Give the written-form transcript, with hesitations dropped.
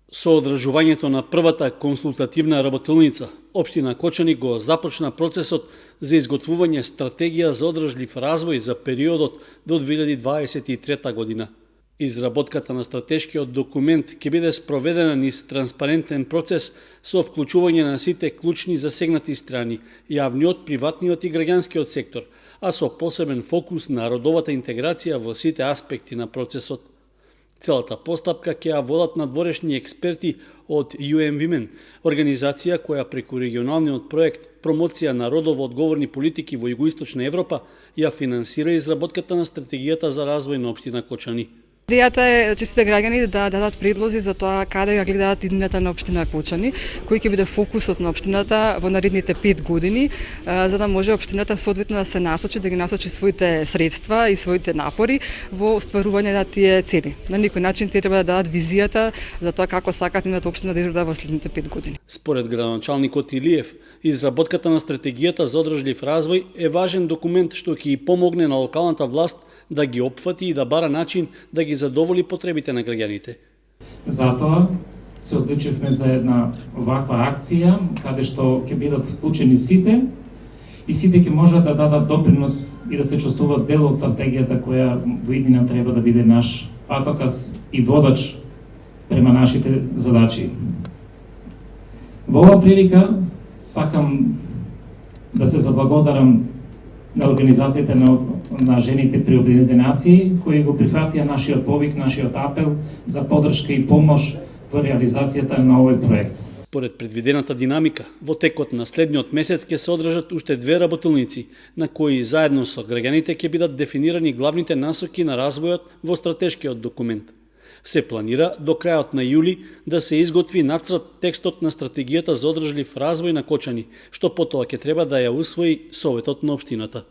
Со одржувањето на првата консултативна работилница, општина Кочани го започна процесот за изготвување стратегија за одржлив развој за периодот до 2023 година. Изработката на стратешкиот документ ќе биде спроведена низ транспарентен процес со вклучување на сите клучни засегнати страни, јавниот, приватниот и граѓанскиот сектор, а со посебен фокус на родовата интеграција во сите аспекти на процесот. Целата постапка ќе ја водат надворешни експерти од UN Women, организација која преку регионалниот проект Промоција на родово одговорни политики во Југоисточна Европа ја финансира изработката на стратегијата за развој на општина Кочани. Идејата е сите граѓани да дадат предлози за тоа каде ја гледаат иднината на општина Кочани, кој ќе биде фокусот на општината во наредните 5 години, за да може општината соодветно да се насочи, да ги насочи своите средства и своите напори во остварување на тие цели. На некој начин тие треба да дадат визијата за тоа како сакаат нивната општина да изгледа во следните 5 години. Според градоначалникот Илиев, изработката на стратегијата за одржлив развој е важен документ што ќе и помогне на локалната власт да ги опфати и да бара начин да ги задоволи потребите на граѓаните. Затоа се одлучивме за една ваква акција, каде што ќе бидат вклучени сите и сите ќе можат да дадат допринос и да се чувствуваат дел од стратегијата која во иднина треба да биде наш патоказ и водач према нашите задачи. Во оваа прилика сакам да се заблагодарам на организациите на жените при Обединените нации, кои го прифатија нашиот повик, нашиот апел за поддршка и помош во реализацијата на овој проект. Според предвидената динамика, во текот на следниот месец ќе се одржат уште 2 работилници, на кои заедно со граѓаните ќе бидат дефинирани главните насоки на развојот во стратешкиот документ. Се планира до крајот на јули да се изготви нацрт текстот на стратегијата за одржлив развој на Кочани, што потоа ќе треба да ја усвои Советот на општината.